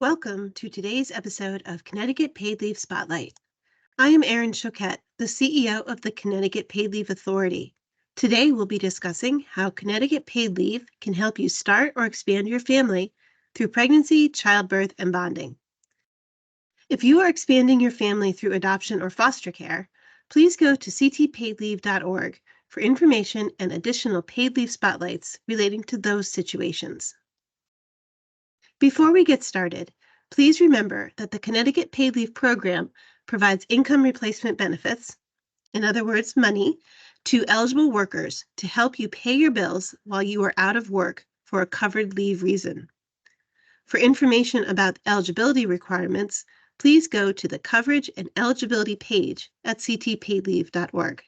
Welcome to today's episode of Connecticut Paid Leave Spotlight. I am Erin Choquette, the CEO of the Connecticut Paid Leave Authority. Today we'll be discussing how Connecticut Paid Leave can help you start or expand your family through pregnancy, childbirth, and bonding. If you are expanding your family through adoption or foster care, please go to ctpaidleave.org for information and additional paid leave spotlights relating to those situations. Before we get started, please remember that the Connecticut Paid Leave Program provides income replacement benefits, in other words, money, to eligible workers to help you pay your bills while you are out of work for a covered leave reason. For information about eligibility requirements, please go to the Coverage and Eligibility page at ctpaidleave.org.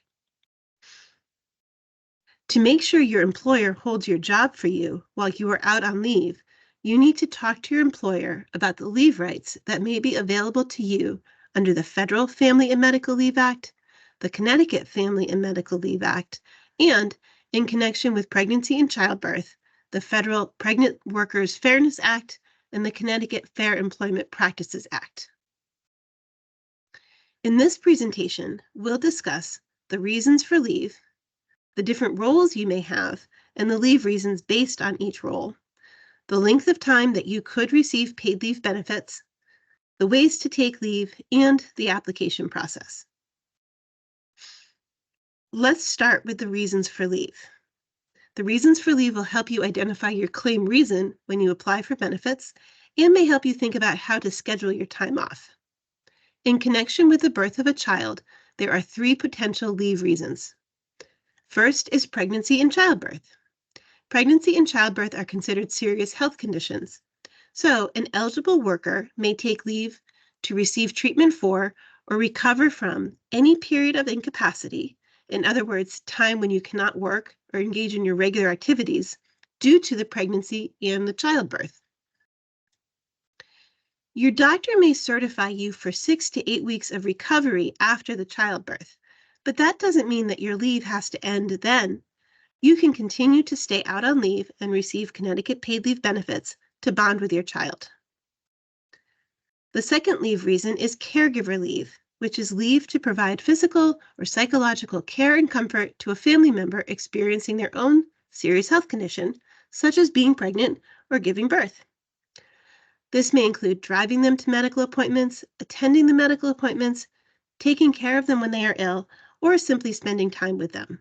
To make sure your employer holds your job for you while you are out on leave, you need to talk to your employer about the leave rights that may be available to you under the Federal Family and Medical Leave Act, the Connecticut Family and Medical Leave Act, and, in connection with pregnancy and childbirth, the Federal Pregnant Workers Fairness Act and the Connecticut Fair Employment Practices Act. In this presentation, we'll discuss the reasons for leave, the different roles you may have, and the leave reasons based on each role, the length of time that you could receive paid leave benefits, the ways to take leave, and the application process. Let's start with the reasons for leave. The reasons for leave will help you identify your claim reason when you apply for benefits and may help you think about how to schedule your time off. In connection with the birth of a child, there are 3 potential leave reasons. First is pregnancy and childbirth. Pregnancy and childbirth are considered serious health conditions, so an eligible worker may take leave to receive treatment for or recover from any period of incapacity, in other words, time when you cannot work or engage in your regular activities due to the pregnancy and the childbirth. Your doctor may certify you for 6 to 8 weeks of recovery after the childbirth, but that doesn't mean that your leave has to end then. You can continue to stay out on leave and receive Connecticut paid leave benefits to bond with your child. The second leave reason is caregiver leave, which is leave to provide physical or psychological care and comfort to a family member experiencing their own serious health condition, such as being pregnant or giving birth. This may include driving them to medical appointments, attending the medical appointments, taking care of them when they are ill, or simply spending time with them.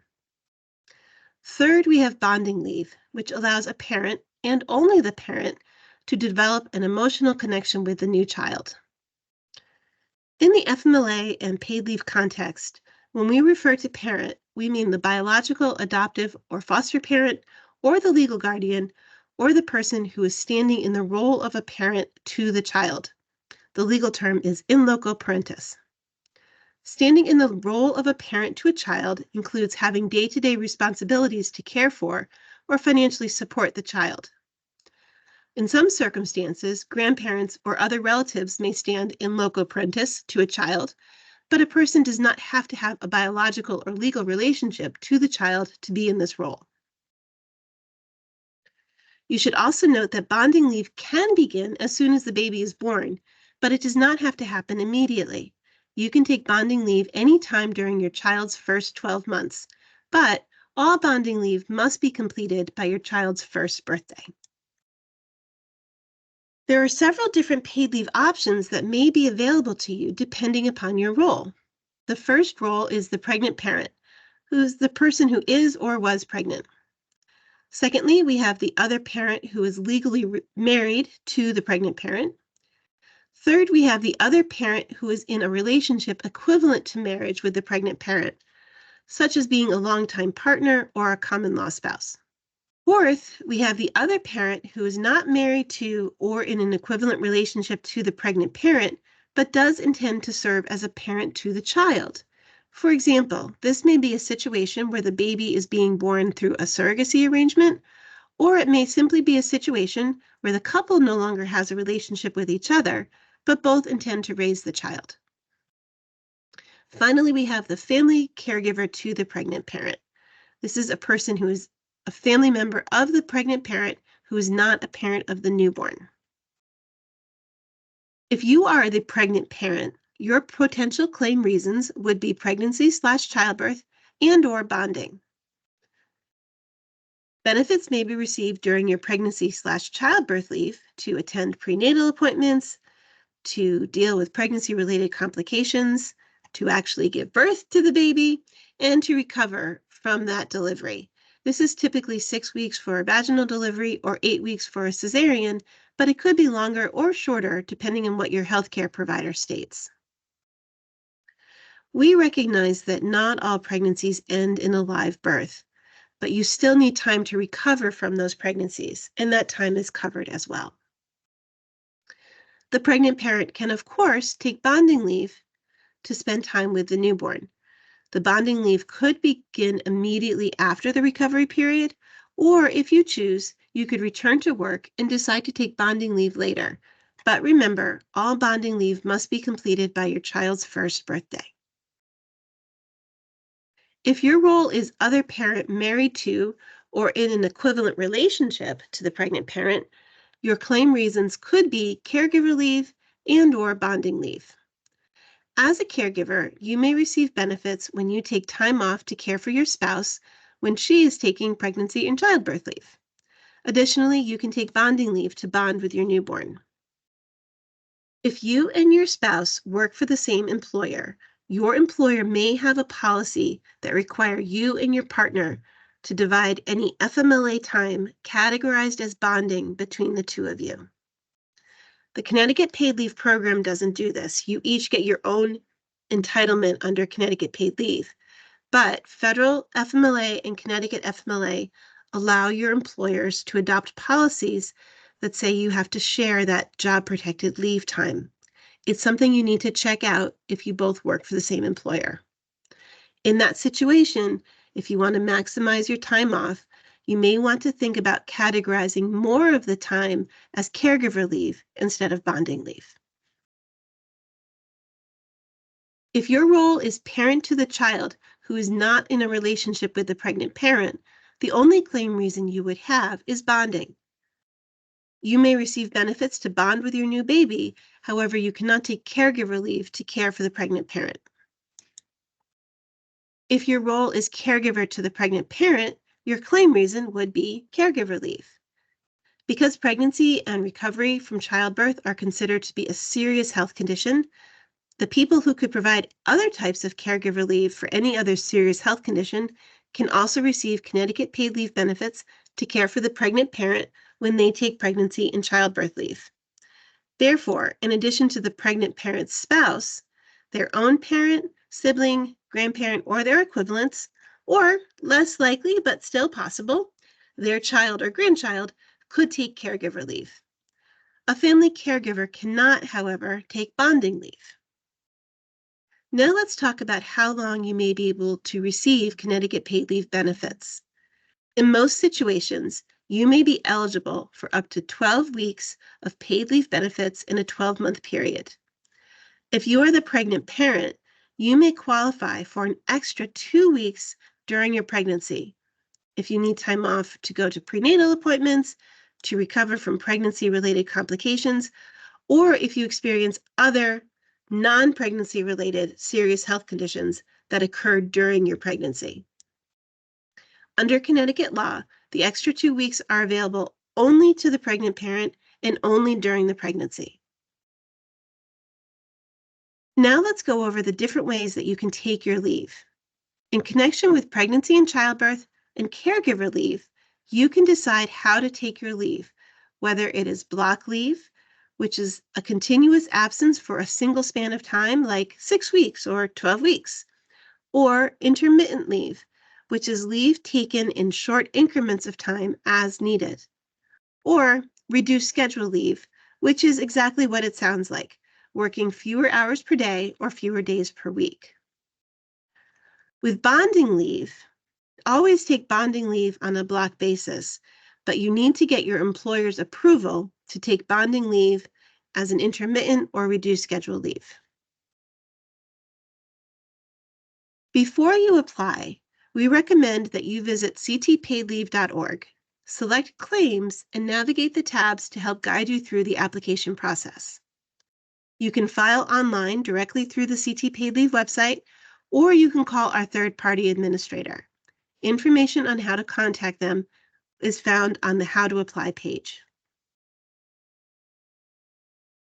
Third, we have bonding leave, which allows a parent, and only the parent, to develop an emotional connection with the new child. In the FMLA and paid leave context, when we refer to parent, we mean the biological, adoptive, or foster parent, or the legal guardian, or the person who is standing in the role of a parent to the child. The legal term is in loco parentis. Standing in the role of a parent to a child includes having day-to-day responsibilities to care for or financially support the child. In some circumstances, grandparents or other relatives may stand in loco parentis to a child, but a person does not have to have a biological or legal relationship to the child to be in this role. You should also note that bonding leave can begin as soon as the baby is born, but it does not have to happen immediately. You can take bonding leave anytime during your child's first 12 months, but all bonding leave must be completed by your child's first birthday. There are several different paid leave options that may be available to you depending upon your role. The first role is the pregnant parent, who is the person who is or was pregnant. Secondly, we have the other parent who is legally married to the pregnant parent. Third, we have the other parent who is in a relationship equivalent to marriage with the pregnant parent, such as being a longtime partner or a common law spouse. Fourth, we have the other parent who is not married to or in an equivalent relationship to the pregnant parent, but does intend to serve as a parent to the child. For example, this may be a situation where the baby is being born through a surrogacy arrangement, or it may simply be a situation where the couple no longer has a relationship with each other, but both intend to raise the child. Finally, we have the family caregiver to the pregnant parent. This is a person who is a family member of the pregnant parent who is not a parent of the newborn. If you are the pregnant parent, your potential claim reasons would be pregnancy/childbirth and/or bonding. Benefits may be received during your pregnancy/childbirth leave to attend prenatal appointments, to deal with pregnancy-related complications, to actually give birth to the baby, and to recover from that delivery. This is typically 6 weeks for a vaginal delivery or 8 weeks for a cesarean, but it could be longer or shorter depending on what your healthcare provider states. We recognize that not all pregnancies end in a live birth, but you still need time to recover from those pregnancies, and that time is covered as well. The pregnant parent can, of course, take bonding leave to spend time with the newborn. The bonding leave could begin immediately after the recovery period, or if you choose, you could return to work and decide to take bonding leave later. But remember, all bonding leave must be completed by your child's first birthday. If your role is other parent married to or in an equivalent relationship to the pregnant parent, your claim reasons could be caregiver leave and/or bonding leave. As a caregiver, you may receive benefits when you take time off to care for your spouse when she is taking pregnancy and childbirth leave. Additionally, you can take bonding leave to bond with your newborn. If you and your spouse work for the same employer, your employer may have a policy that requires you and your partner to divide any FMLA time categorized as bonding between the two of you. The Connecticut Paid Leave Program doesn't do this. You each get your own entitlement under Connecticut Paid Leave, but federal FMLA and Connecticut FMLA allow your employers to adopt policies that say you have to share that job-protected leave time. It's something you need to check out if you both work for the same employer. In that situation, if you want to maximize your time off, you may want to think about categorizing more of the time as caregiver leave instead of bonding leave. If your role is parent to the child who is not in a relationship with the pregnant parent, the only claim reason you would have is bonding. You may receive benefits to bond with your new baby, however, you cannot take caregiver leave to care for the pregnant parent. If your role is caregiver to the pregnant parent, your claim reason would be caregiver leave. Because pregnancy and recovery from childbirth are considered to be a serious health condition, the people who could provide other types of caregiver leave for any other serious health condition can also receive Connecticut Paid Leave benefits to care for the pregnant parent when they take pregnancy and childbirth leave. Therefore, in addition to the pregnant parent's spouse, their own parent, sibling, grandparent, or their equivalents, or less likely but still possible, their child or grandchild could take caregiver leave. A family caregiver cannot, however, take bonding leave. Now let's talk about how long you may be able to receive Connecticut Paid Leave benefits. In most situations, you may be eligible for up to 12 weeks of paid leave benefits in a 12-month period. If you are the pregnant parent, you may qualify for an extra 2 weeks during your pregnancy. If you need time off to go to prenatal appointments, to recover from pregnancy-related complications, or if you experience other non-pregnancy related serious health conditions that occurred during your pregnancy. Under Connecticut law, the extra 2 weeks are available only to the pregnant parent and only during the pregnancy. Now let's go over the different ways that you can take your leave. In connection with pregnancy and childbirth and caregiver leave, you can decide how to take your leave, whether it is block leave, which is a continuous absence for a single span of time, like 6 weeks or 12 weeks, or intermittent leave, which is leave taken in short increments of time as needed, or reduced schedule leave, which is exactly what it sounds like, working fewer hours per day or fewer days per week. With bonding leave, always take bonding leave on a block basis, but you need to get your employer's approval to take bonding leave as an intermittent or reduced schedule leave. Before you apply, we recommend that you visit ctpaidleave.org, select Claims, and navigate the tabs to help guide you through the application process. You can file online directly through the CT Paid Leave website, or you can call our third-party administrator. Information on how to contact them is found on the How to Apply page.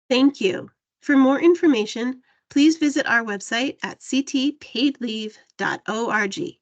Thank you. For more information, please visit our website at ctpaidleave.org.